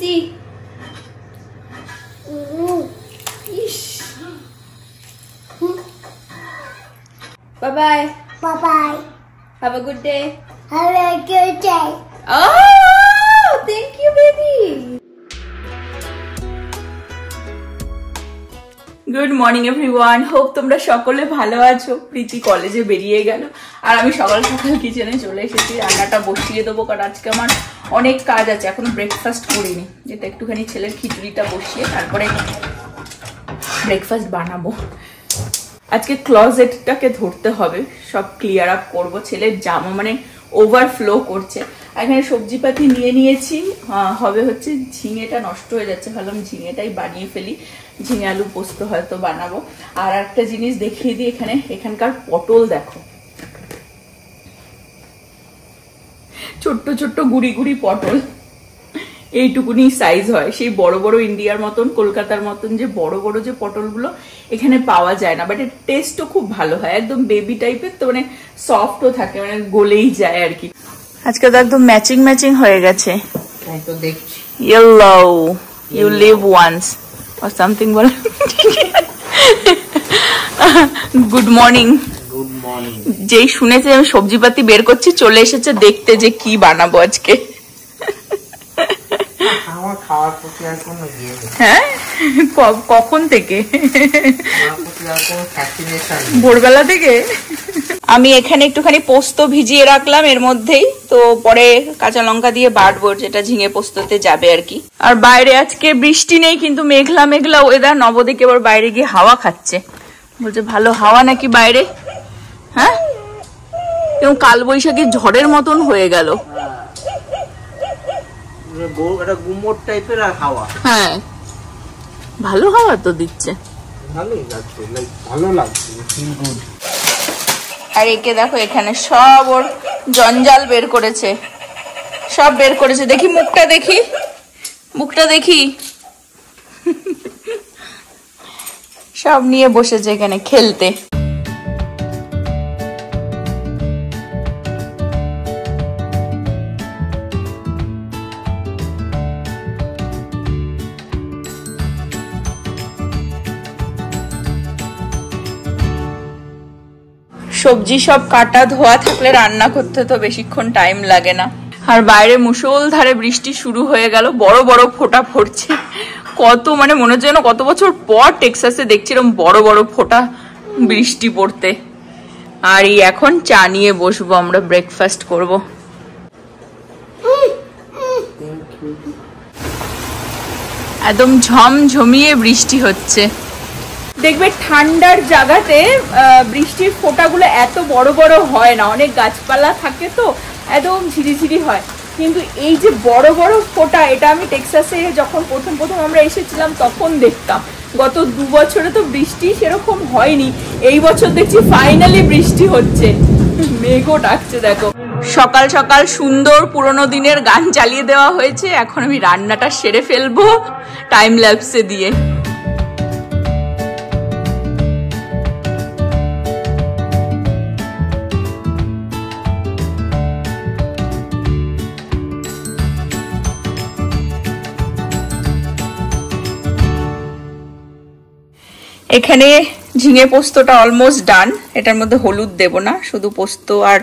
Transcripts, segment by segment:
বৃষ্টি। Bye bye. Bye bye. Have a good day. Have a good day. Oh, thank you, baby. Good morning, everyone. Hope তোমরা সকলে ভালো আছো। প্রীতি কলেজে বেরিয়ে গেল আর আমি সকাল সকাল কিচেনে চলে এসেছি। রান্নাটা বসিয়ে দেবো কারণ আজকে আমার অনেক কাজ আছে, এখনো ব্রেকফাস্ট করিনি। যেটা একটুখানি ছেলের খিচুড়িটা বসিয়ে তারপরে ব্রেকফাস্ট বানাবো। আজকে ক্লজেটটাকে ধরতে হবে, সব ক্লিয়ার আপ করবো। ছেলের জামা মানে ওভারফ্লো করছে। এখানে সবজিপাতি নিয়ে নিয়েছি, হবে হচ্ছে ঝিঙেটা নষ্ট হয়ে যাচ্ছে, ভাবলাম ঝিঙেটাই বানিয়ে ফেলি, ঝিঙে আলু পোস্ত হয়তো বানাবো। আর একটা জিনিস দেখিয়ে দিই, এখানকার পটল দেখো, ছোট্ট ছোট্ট গুড়ি গুড়ি পটল, এইটুকুনি সাইজ হয়। সেই বড় বড় ইন্ডিয়ার মতন, কলকাতার মতন যে বড় বড় যে পটলগুলো এখানে পাওয়া যায় না, বাট এর টেস্টও খুব ভালো হয়, একদম বেবি টাইপের, তো মানে সফটও থাকে, মানে গলেই যায় আর কি। আজকে তো একদম ম্যাচিং ম্যাচিং হয়ে গেছে। Yellow, you live once or something বলে। Good morning. Good morning. যেই শুনেছে আমি সবজিপাতি বের করছি চলে এসেছে দেখতে যে কি বানাবো আজকে। আমার খাওয়ার প্রতি আর কোনো ইয়ে নেই। হ্যাঁ, কখন থেকে? আমার প্রতি আর কোনো ফ্যাসিনেশন নেই। ভোরবেলা থেকে। আমি এখানে একটুখানি পোস্ত ভিজিয়ে রাখলাম এর মধ্যেই, তো পরে কাঁচা লঙ্কা দিয়ে বাটবো, যেটা ঝিঙে পোস্ততে যাবে আর কি। আর বাইরে আজকে বৃষ্টি নেই, কিন্তু মেঘলা মেঘলা ওয়েদার। নবদিকে এবার বাইরে গিয়ে হাওয়া খাচ্ছে, বলছে ভালো হাওয়া নাকি বাইরে। হ্যাঁ, এবং কালবৈশাখী ঝড়ের মতন হয়ে গেল। এটা গুমোট টাইপের আর হাওয়া। হ্যাঁ, ভালো হাওয়া তো দিচ্ছে, ভালোই লাগছে, লাইক ভালো লাগছে, ফিল গুড। আর একে দেখো এখানে সব ওর জঞ্জাল বের করেছে, সব বের করেছে। দেখি মুখটা, দেখি মুখটা, দেখি। সব নিয়ে বসেছে এখানে খেলতে। সবজি সব কাটা ধোয়া থাকলে রান্না করতে তো বেশিক্ষণ টাইম লাগে না। আর বাইরে মুষলধারে বৃষ্টি শুরু হয়ে গেল, বড় বড় ফোঁটা পড়ছে। কত মানে মনে হচ্ছে না কত বছর পর টেক্সাসে দেখছিলাম বড় বড় ফোঁটা বৃষ্টি পড়তে। আর এই এখন চা নিয়ে বসবো, আমরা ব্রেকফাস্ট করব। একদম ঝমঝমিয়ে বৃষ্টি হচ্ছে। দেখবে ঠান্ডার জায়গাতে বৃষ্টির ফোঁটাগুলো এত বড় বড় হয় না, অনেক গাছপালা থাকে তো একদম ঝিরিঝিরি হয়। কিন্তু এই যে বড় বড় ফোঁটা, এটা আমি টেক্সাসে যখন প্রথম আমরা এসেছিলাম তখন দেখতাম। গত 2 বছরে তো বৃষ্টি সেরকম হয়নি, এই বছর দেখছি ফাইনালি বৃষ্টি হচ্ছে, মেঘও ডাকছে। দেখো সকাল সকাল সুন্দর পুরোনো দিনের গান চালিয়ে দেওয়া হয়েছে। এখন আমি রান্নাটা সেরে ফেলবো টাইম ল্যাপসে দিয়ে। এখানে ঝিঙে পোস্তটা অলমোস্ট ডান। এটার মধ্যে হলুদ দেব না, শুধু পোস্ত আর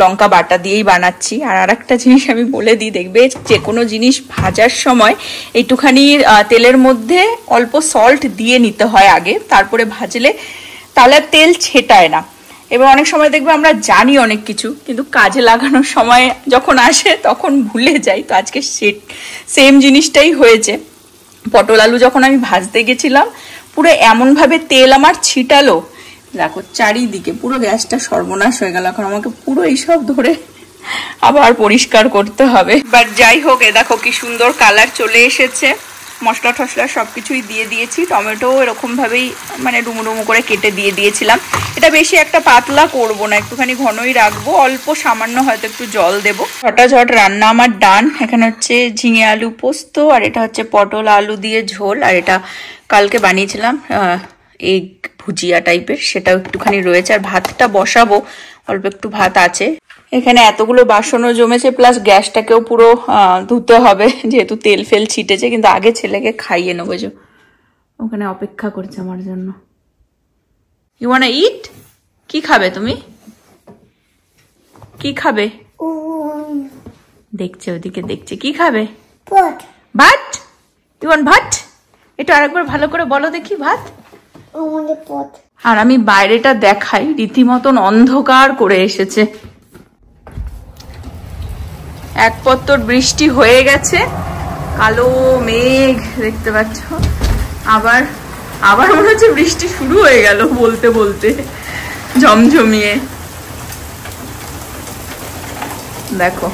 লঙ্কা বাটা দিয়েই বানাচ্ছি। আর আরেকটা জিনিস আমি বলে দিই, দেখবে যে কোনো জিনিস ভাজার সময় একটুখানি তেলের মধ্যে অল্প সল্ট দিয়ে নিতে হয় আগে, তারপরে ভাজলে তাহলে তেল ছেটায় না। এবার অনেক সময় দেখবে আমরা জানি অনেক কিছু, কিন্তু কাজে লাগানোর সময় যখন আসে তখন ভুলে যাই। তো আজকে সেম জিনিসটাই হয়েছে। পটল আলু যখন আমি ভাজতে গেছিলাম, পুরো এমন ভাবে তেল আমার ছিটালো, দেখো চারিদিকে পুরো গ্যাসটা সর্বনাশ হয়ে গেল। এখন আমাকে পুরো এইসব ধরে আবার পরিষ্কার করতে হবে। বাট যাই হোক, এ দেখো কি সুন্দর কালার চলে এসেছে। মশলা টশলা সবকিছুই দিয়ে দিয়েছি। টমেটো এরকম ভাবেই মানে ডুমু ডুমু করে কেটে দিয়ে দিয়েছিলাম। এটা বেশি একটা পাতলা করব না, একটুখানি ঘনই রাখবো, অল্প সামান্য হয়তো একটু জল দেবো। ঝটাঝট রান্না আমার ডান। এখানে হচ্ছে ঝিঙে আলু পোস্ত, আর এটা হচ্ছে পটল আলু দিয়ে ঝোল, আর এটা কালকে বানিয়েছিলাম এগ ভুজিয়া টাইপের, সেটাও একটুখানি রয়েছে। আর ভাতটা বসাবো, অল্প একটু ভাত আছে। এখানে এতগুলো বাসনও জমেছে, প্লাস গ্যাসটাকেও পুরো ধুতে হবে যেহেতু তেল ফেল ছিটেছে। কিন্তু আগে ছেলেকে খাইয়ে নেবো, যে ওখানে অপেক্ষা করছে আমার জন্য। You want it? কি খাবে তুমি? কি খাবে? দেখছে ওদিকে, দেখছে কি খাবে। ভাত? ইউ ওয়ান্ট ভাত? এটা আরেকবার ভালো করে বলো দেখি। ভাত। আর আমি বাইরেটা দেখাই, রীতিমতন অন্ধকার করে এসেছে। এক পত্তর বৃষ্টি হয়ে গেছে, কালো মেঘ দেখতে পাচ্ছ। আবার আবার মনে হচ্ছে বৃষ্টি শুরু হয়ে গেল বলতে বলতে, ঝমঝমিয়ে। দেখো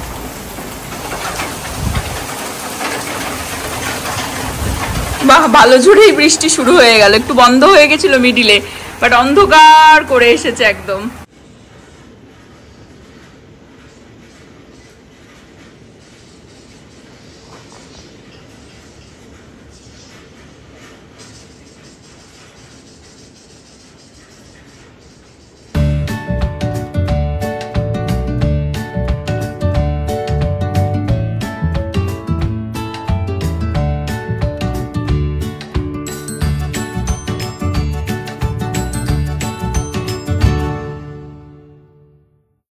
বাহ, ভালো জোরেই বৃষ্টি শুরু হয়ে গেল। একটু বন্ধ হয়ে গেছিল মিডিলে, বাট অন্ধকার করে এসেছে একদম।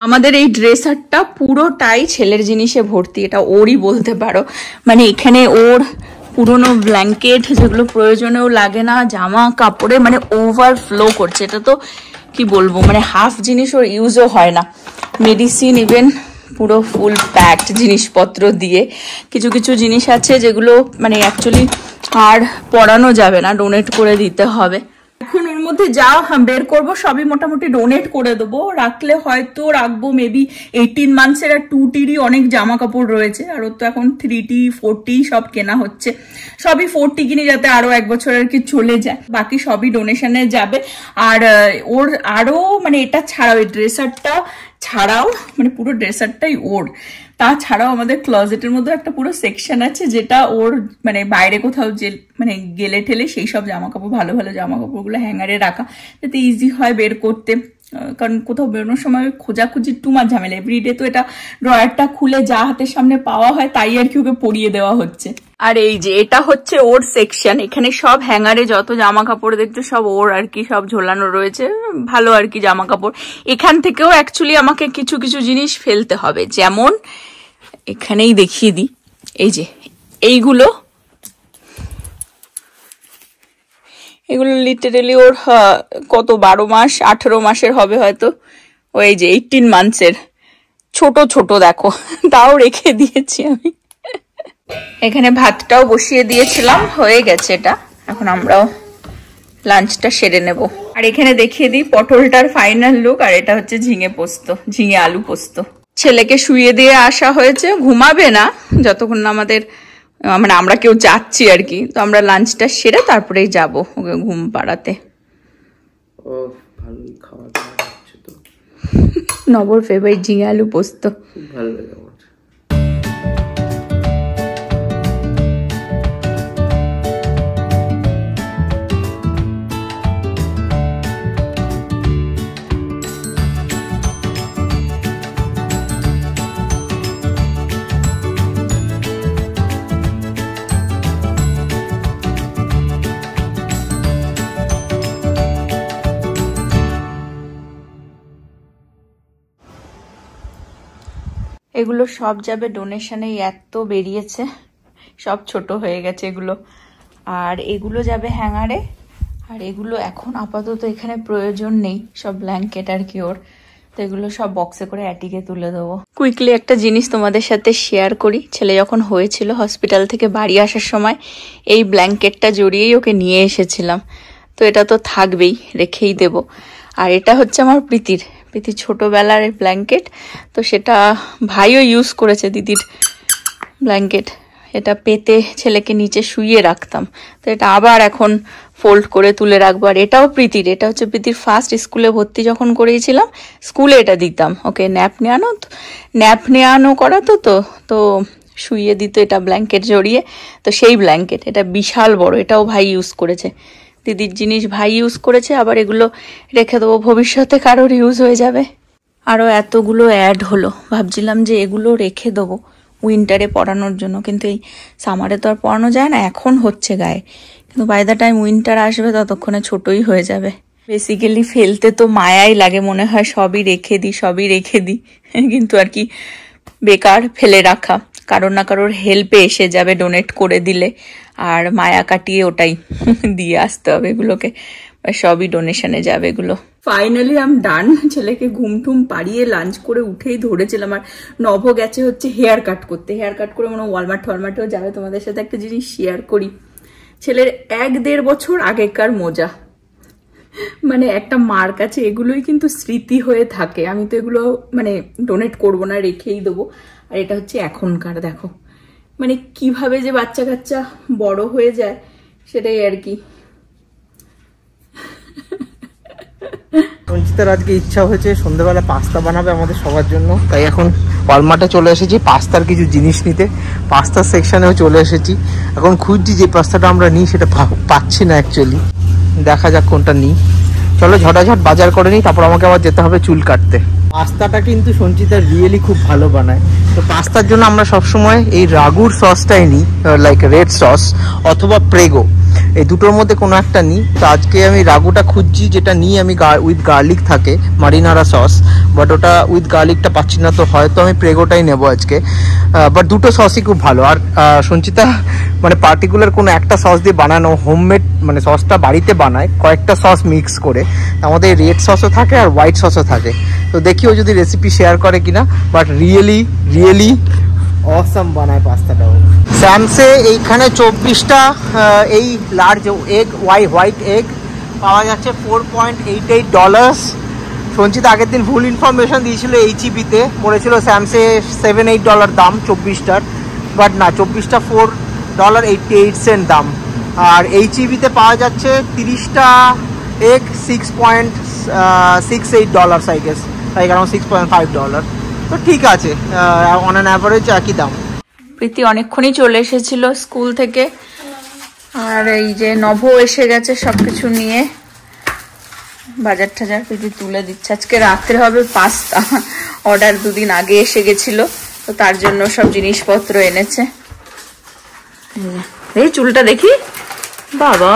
আমাদের এই ড্রেসারটা পুরোটাই ছেলের জিনিসে ভর্তি, এটা ওরই বলতে পারো। মানে এখানে ওর পুরোনো ব্ল্যাঙ্কেট, যেগুলো প্রয়োজনেও লাগে না, জামা কাপড়ে মানে ওভারফ্লো করছে। এটা তো কি বলবো, মানে হাফ জিনিস ওর ইউজও হয় না। মেডিসিন ইভেন পুরো ফুল প্যাকড জিনিসপত্র দিয়ে। কিছু কিছু জিনিস আছে যেগুলো মানে অ্যাকচুয়ালি আর পরানো যাবে না, ডোনেট করে দিতে হবে। এখন ওর মধ্যে যা বের করবো সবই মোটামুটি ডোনেট করে দেবো। রাখলে হয়তো রাখবো মেবি 18 মান্থসের। আর 2T'রই অনেক জামা কাপড় রয়েছে, আর ওর তো এখন 3T 4T সব কেনা হচ্ছে। সবই 4T কিনি যাতে আরো 1 বছর আর কি চলে যায়। বাকি সবই ডোনেশনে যাবে। আর ওর আরো মানে এটা ছাড়াও, এই ড্রেসারটা ছাড়াও, মানে পুরো ড্রেসারটাই ওর। তাছাড়াও আমাদের ক্লজেটের মধ্যে একটা পুরো সেকশন আছে যেটা ওর মানে বাইরে কোথাও যে মানে গেলে ঠেলে সেই সব জামা কাপড়, ভালো ভালো জামা কাপড়গুলো হ্যাঙ্গারে রাখা, যাতে ইজি হয় বের করতে। কারণ কোথাও বেরোনোর সময় খোঁজাখুঁজি টুমার ঝামেলা। এভরিডে তো এটা ড্রয়ারটা খুলে যা হাতের সামনে পাওয়া হয় তাই আর কি ওকে পরিয়ে দেওয়া হচ্ছে। আর এই যে এটা হচ্ছে ওর সেকশন। এখানে সব হ্যাঙ্গারে যত জামা কাপড় দেখতে সব ওর আর কি, সব ঝোলানো রয়েছে ভালো আর কি জামা কাপড়। এখান থেকেও অ্যাকচুয়ালি আমাকে কিছু কিছু জিনিস ফেলতে হবে, যেমন এখানেই দেখিয়ে দিই, এই যে এইগুলো, এগুলো লিটারেলি ওর কত 12 মাস 18 মাসের হবে হয়তো, ওই যে 18 মান্থসের ছোট ছোট দেখো, তাও রেখে দিয়েছি আমি। এখানে ভাতটাও বসিয়ে দিয়েছিলাম, হয়ে গেছে এটা। এখন আমরাও লাঞ্চটা সেরে নেব। আর এখানে দেখিয়ে দিই পটলটার ফাইনাল লুক। আর এটা হচ্ছে ঝিঙে পোস্ত, ঝিঙে আলু পোস্ত। ছেলেকে শুয়ে দিয়ে আসা হয়েছে, ঘুমাবে না যতক্ষণ না আমাদের মানে আমরা কেউ যাচ্ছি আর কি। তো আমরা লাঞ্চটা সেরে তারপরেই যাব ওকে ঘুম পাড়াতে। ও ভালোই খাওয়া দাওয়া হচ্ছে তো। নবর ফেভারিট ঝিঙে আলু পোস্ত, ভালো লাগে আমার। এগুলো সব যাবে ডোনেশনে। এত বেরিয়েছে, সব ছোট হয়ে গেছে এগুলো। আর এগুলো যাবে হ্যাঙ্গারে। আর এগুলো এখন আপাতত এখানে প্রয়োজন নেই, সব ব্ল্যাঙ্কেট আর কি ওর। তো এগুলো সব বক্সে করে অ্যাটিকে তুলে দেবো। কুইকলি একটা জিনিস তোমাদের সাথে শেয়ার করি। ছেলে যখন হয়েছিল হসপিটাল থেকে বাড়ি আসার সময় এই ব্ল্যাঙ্কেটটা জড়িয়েই ওকে নিয়ে এসেছিলাম। তো এটা তো থাকবেই, রেখেই দেব। আর এটা হচ্ছে আমার প্রীতির ছোটবেলার ব্ল্যাঙ্কেট। তো সেটা ভাইও ইউজ করেছে, দিদির ব্ল্যাঙ্কেট। এটা পেতে ছেলেকে নিচে শুইয়ে রাখতাম। তো এটা আবার এখন ফোল্ড করে তুলে রাখবো। আর এটাও প্রীতির, এটা হচ্ছে প্রীতির ফার্স্ট স্কুলে ভর্তি যখন করেছিলাম, স্কুলে এটা দিতাম ওকে। ন্যাপ নেওয়ানো করাতো, তো শুইয়ে দিত এটা ব্ল্যাঙ্কেট জড়িয়ে। তো সেই ব্ল্যাঙ্কেট, এটা বিশাল বড়, এটাও ভাই ইউজ করেছে। দিদির জিনিস ভাই ইউজ করেছে, আবার এগুলো রেখে দেবো, ভবিষ্যতে কারোর ইউজ হয়ে যাবে। আরও এতগুলো অ্যাড হলো, ভাবছিলাম যে এগুলো রেখে দেবো উইন্টারে পরানোর জন্য, কিন্তু এই সামারে তো আর পরানো যায় না, এখন হচ্ছে গায়ে, কিন্তু বাই দ্য টাইম উইন্টার আসবে ততক্ষণে ছোটই হয়ে যাবে। বেসিক্যালি ফেলতে তো মায়াই লাগে, মনে হয় সবই রেখে দিই কিন্তু আর কি বেকার ফেলে রাখা, কারোর না কারোর হেল্পে এসে যাবে ডোনেট করে দিলে, আর মায়া কাটিয়ে ওটাই দিয়ে আসতে হবে এগুলোকে, সবই ডোনেশনে যাবে এগুলো। ফাইনালি আম ডান। ছেলেকে ঘুম টুম পাড়িয়ে লাঞ্চ করে উঠেই ধরেছিলাম, আর নভ গেছে হচ্ছে হেয়ার কাট করতে, হেয়ার কাট করে মনে ওয়ালমার্টেও যাবে। তোমাদের সাথে একটা জিনিস শেয়ার করি, ছেলের 1-1.5 বছর আগেকার মোজা, মানে একটা মার কাছে এগুলোই কিন্তু স্মৃতি হয়ে থাকে। আমি তো এগুলো মানে ডোনেট করবো না, রেখেই দেবো। আর এটা হচ্ছে এখনকার, দেখো মানে কিভাবে যে বাচ্চা কাচ্চা বড় হয়ে যায় সেটাই আর কি। সঞ্চিতার আজকে ইচ্ছা হয়েছে সন্ধ্যাবেলা পাস্তা বানাবে আমাদের সবার জন্য, তাই এখন ওয়ালমার্টে চলে এসেছি পাস্তার কিছু জিনিস নিতে। পাস্তার সেকশনেও চলে এসেছি, এখন খুঁজছি যে পাস্তাটা আমরা নিই সেটা পাচ্ছি না অ্যাকচুয়ালি, দেখা যাক কোনটা নিই। চলো ঝটাঝট বাজার করে নিই, তারপর আমাকে আবার যেতে হবে চুল কাটতে। পাস্তাটা কিন্তু সঞ্চিতা রিয়েলি খুব ভালো বানায়, তো পাস্তার জন্য আমরা সবসময় এই রাগুর সসটাই নিই, লাইক রেড সস অথবা প্রেগো, এই দুটোর মধ্যে কোনো একটা নিই। তো আজকে আমি রাগুটা খুঁজছি, যেটা নিই আমি উইথ গার্লিক থাকে মারিনারা সস, বাট ওটা উইথ গার্লিকটা পাচ্ছি না, তো হয়তো আমি প্রেগোটাই নেবো আজকে। বাট দুটো সসই খুব ভালো। আর সঞ্চিতা মানে পার্টিকুলার কোনো একটা সস দিয়ে বানানো, হোমমেড মানে সসটা বাড়িতে বানায় কয়েকটা সস মিক্স করে, আমাদের রেড সসও থাকে আর হোয়াইট সসও থাকে। তো দেখি ও যদি রেসিপি শেয়ার করে কিনা, বাট রিয়েলি অসাম বানায় পাস্তাটাও। স্যামসে এইখানে 24টা এই লার্জ এগ হোয়াইট এগ পাওয়া যাচ্ছে $4.88। সঞ্চিত আগের দিন ভুল ইনফরমেশন দিয়েছিল, HEBতে পড়েছিল স্যামসে $7-8 দাম 24টার, বাট না, 24টা $4.88 দাম। আর HEBতে পাওয়া যাচ্ছে 30টা egg $6.68 I guess, like around $6.5। তো ঠিক আছে, অন অ্যান অ্যাভারেজ একই দাম। প্রীতি অনেকক্ষণই চলে এসেছিল স্কুল থেকে, আর এই যে নভ এসে গেছে সবকিছু নিয়ে, বাজার টাজার প্রীতি তুলে দিচ্ছে। আজকে রাত্রে হবে পাস্তা, অর্ডার 2 দিন আগে এসে গেছিল, তো তার জন্য সব জিনিসপত্র এনেছে। এই চুলটা দেখি, বাবা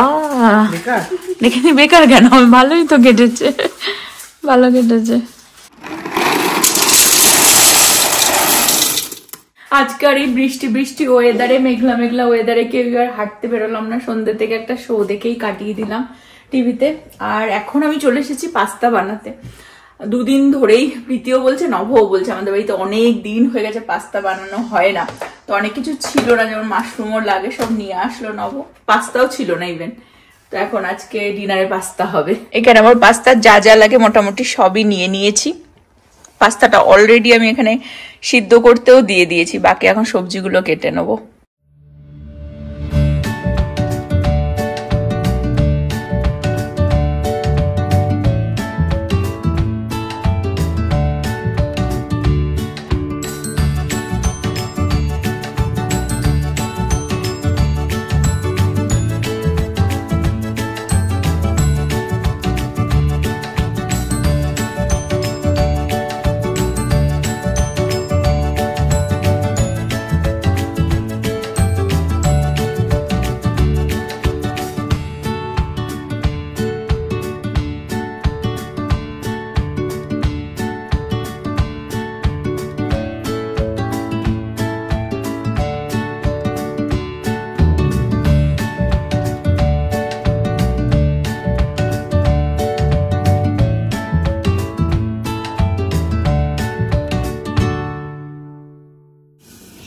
দেখিনি, বেকার কেন, ভালোই তো কেটেছে, ভালো কেটেছে। আজকাল এই বৃষ্টি ওয়েদারে, মেঘলা ওয়েদারে কেউ আর হাঁটতে বেরোলাম না, সন্ধ্যে থেকে একটা শো দেখেই কাটিয়ে দিলাম টিভিতে। আর এখন আমি চলে এসেছি পাস্তা বানাতে। 2 দিন ধরেই প্রীতিও বলছে, নভও বলছে, আমাদের বাড়িতে অনেক দিন হয়ে গেছে পাস্তা বানানো হয় না, তো অনেক কিছু ছিল না, যেমন মাশরুমও লাগে, সব নিয়ে আসলো নভ, পাস্তাও ছিল না ইভেন। তো এখন আজকে ডিনারে পাস্তা হবে। এখানে আমার পাস্তা যা যা লাগে মোটামুটি সবই নিয়ে নিয়েছি। পাস্তাটা অলরেডি আমি এখানে সিদ্ধ করতেও দিয়ে দিয়েছি, বাকি এখন সবজিগুলো কেটে নেবো।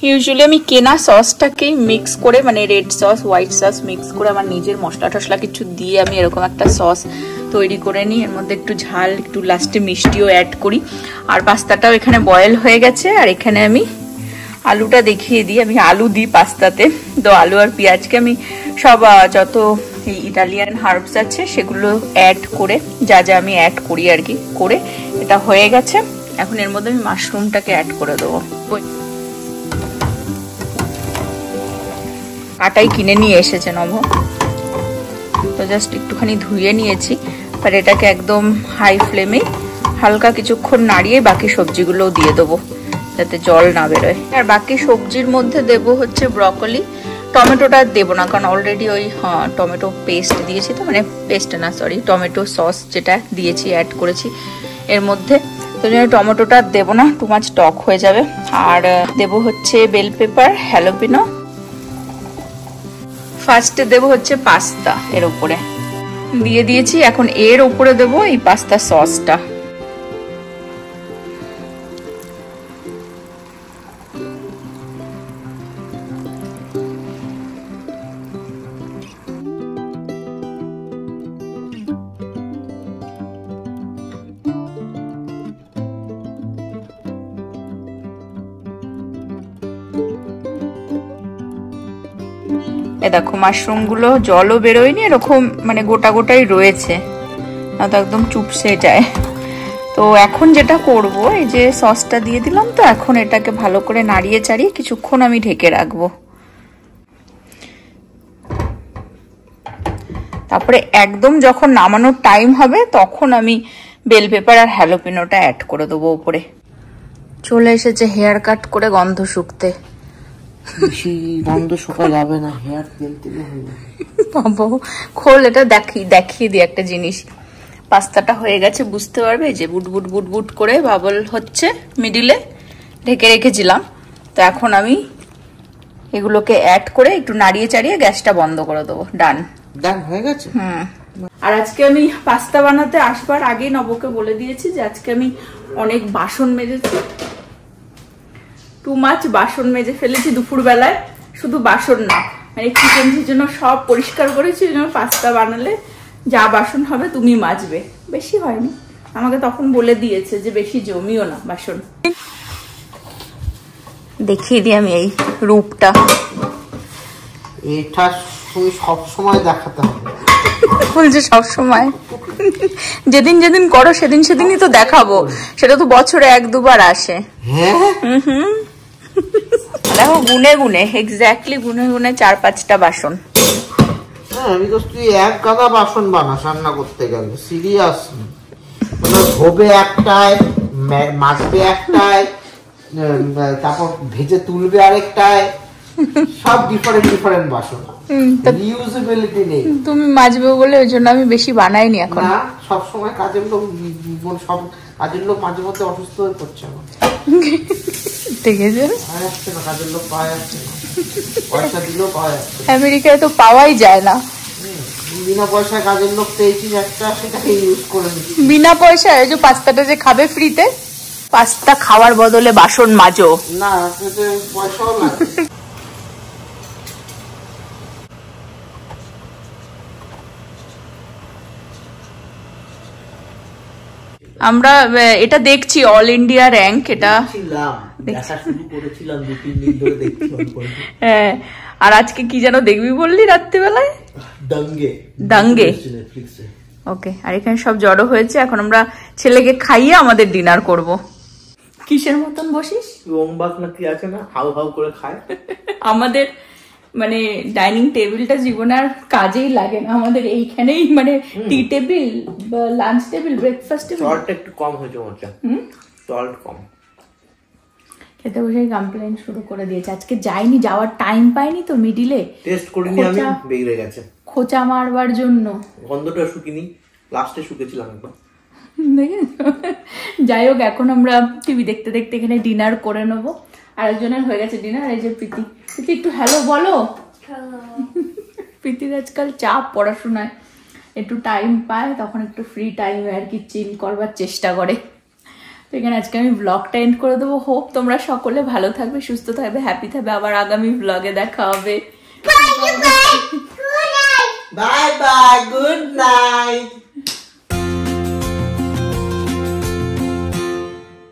ইউজুয়ালি আমি কেনা সসটাকেই মিক্স করে, মানে red sauce white sauce mix করে আমার নিজের মশলা টশলা কিছু দিয়ে আমি এরকম একটা সস তৈরি করে নিই। এর মধ্যে একটু ঝাল, একটু লাস্টে মিষ্টিও অ্যাড করি। আর পাস্তাটাও এখানে বয়েল হয়ে গেছে, আর এখানে আমি আলুটা দেখিয়ে দিই। আমি আলু দিই পাস্তাতে, তো আলু আর পেঁয়াজকে আমি সব যত এই ইটালিয়ান হার্বস আছে সেগুলো অ্যাড করে, যা যা আমি অ্যাড করি আর কি, করে এটা হয়ে গেছে। এখন এর মধ্যে আমি মাশরুমটাকে অ্যাড করে দেবো। কাটাই কিনে নিয়ে এসেছে নভ, তো জাস্ট একটুখানি ধুয়ে নিয়েছি। আর এটাকে একদম হাই ফ্লেমে হালকা কিছুক্ষণ নাড়িয়ে বাকি সবজিগুলোও দিয়ে দেবো যাতে জল না বেরোয়। আর বাকি সবজির মধ্যে দেব হচ্ছে ব্রকলি, টমেটোটা দেবো না কারণ অলরেডি ওই টমেটো পেস্ট দিয়েছি, তো মানে পেস্ট না সরি টমেটো সস যেটা দিয়েছি অ্যাড করেছি এর মধ্যে, তো জন্য টমেটোটা দেবো না, টু মাছ টক হয়ে যাবে। আর দেব হচ্ছে বেল পেপার, হ্যালোপিনো। ফার্স্টে দেব হচ্ছে পাস্তা, এর উপরে দিয়ে দিয়েছি, এখন এর উপরে দেবো এই পাস্তা সসটা। এ দেখো মাশরুম গুলো জলও বেরোয়নি, এরকম মানে গোটা গোটাই রয়েছে, না তো একদম চুপসে যায়। তো এখন যেটা করব, এই যে সসটা দিয়ে দিলাম, তো এখন এটাকে ভালো করে নাড়িয়ে চাড়িয়ে কিছুক্ষণ আমি ঢেকে রাখবো। তারপরে একদম যখন নামানোর টাইম হবে তখন আমি বেল পেপার আর হ্যালোপিনোটা অ্যাড করে দেবো উপরে। চলে এসেছে হেয়ার কাট করে গন্ধ শুকতে। বেশি গন্ধ শুকা যাবে না, হেয়ার তেল তেল হয়ে যাবে। বাবা খোল, এটা দেখিয়ে দিই একটা জিনিস। পাস্তাটা হয়ে গেছে বুঝতে পারবে, যে বুট বুট বুট বুট করে বাবল হচ্ছে, মিডিলে ঢেকে রেখেছিলাম। তো এখন আমি এগুলোকে অ্যাড করে একটু নাড়িয়ে চাড়িয়ে গ্যাসটা বন্ধ করে দেবো। ডান হয়ে গেছে। আর আজকে আমি পাস্তা বানাতে আসবার আগে নবকে বলে দিয়েছি যে আজকে আমি অনেক বাসন মেজেছি, টু মাছ বাসন মেজে ফেলেছি দুপুর বেলায়। শুধু বাসন না, মানে কিচেনের জন্য সব পরিষ্কার করেছি, পাস্তা বানালে যা বাসন হবে তুমি মাজবে। বেশি হয়নি, আমাকে তখন বলে দিয়েছে যে বেশি জমিও না বাসন। দেখিয়ে দিই আমি এই রূপটা, এটা তুমি সবসময় দেখাতে হবে। বলছে সবসময়, যেদিন যেদিন করো সেদিন সেদিনই তো দেখাবো, সেটা তো বছরে 1-2 বার আসে। দেখো গুনে গুনে, এক্স্যাক্টলি গুনে গুনে 4-5টা বাসন। আমি তো তুই এক গাদা বাসন বানাস রান্না করতে গেলে, সিরিয়াস। ধোবে একটায়, মাজবে একটায়, তারপর ভেজে তুলবে আরেকটায়, সব ডিফারেন্ট বাসন। রিউজেবিলিটি নেই। তুমি মাজবে বলে ওই জন্য আমি বেশি বানাইনি এখন। না, সবসময় কাজের লোক, সব কাজের লোক মাঝে মধ্যে অসুস্থ হয়ে পড়ছে আমার। কাজের লোক পাওয়া যাচ্ছে না, পয়সা দিলেও পাওয়া যাচ্ছে না। আমেরিকায় তো পাওয়াই যায় না। বিনা পয়সায় কাজের লোক পেয়েছিস একটা, সেটাকে ইউজ করে নিচ্ছি। বিনা পয়সায় ওই যে পাস্তাটা যে খাবে ফ্রিতে, পাস্তা খাওয়ার বদলে বাসন মাজো না, পয়সাও লাগে। আমরা এটা দেখছি অল ইন্ডিয়া র্যাঙ্ক, এটা হ্যাঁ। আর আজকে কি যেন দেখবি বললি রাত্রিবেলায়? দাঙ্গে। ওকে, আর এখানে সব জড়ো হয়েছে, এখন আমরা ছেলেকে খাইয়ে আমাদের ডিনার করব। কিসের মতন বসিস? নাকি আছে না, হাউ হাউ করে খায়। আমাদের মানে ডাইনিং টেবিলটা জীবনে আর কাজেই লাগে না আমাদের, এইখানেই মানে tea table, lunch table, breakfast table. Salt একটু কম হয়েছে মনে, সল্ট কম। খেতে বসে কমপ্লেইন শুরু করে দিয়েছে। আজকে যাইনি, যাওয়ার টাইম পাইনি তো, মিডিলে টেস্ট করিনি আমি, বেরিয়ে গেছে খোঁচা মারবার জন্য। গন্ধটা শুকিনি, লাস্টে শুকেছিলাম একবার। যাই হোক, এখন আমরা টিভি দেখতে দেখতে এখানে ডিনার করে নেবো। আরেকজনের হয়ে গেছে ডিনার, এই যে প্রীতি। প্রীতি একটু হ্যালো বলো। প্রীতির আজকাল চাপ পড়াশোনায়, একটু টাইম পায় তখন একটু ফ্রি টাইমে আর কি চিল করবার চেষ্টা করে। তো এখানে আজকে আমি ব্লগটা এন্ড করে দেবো। হোপ তোমরা সকলে ভালো থাকবে, সুস্থ থাকবে, হ্যাপি থাকবে। আবার আগামী ব্লগে দেখা হবে। Bye bye, good night.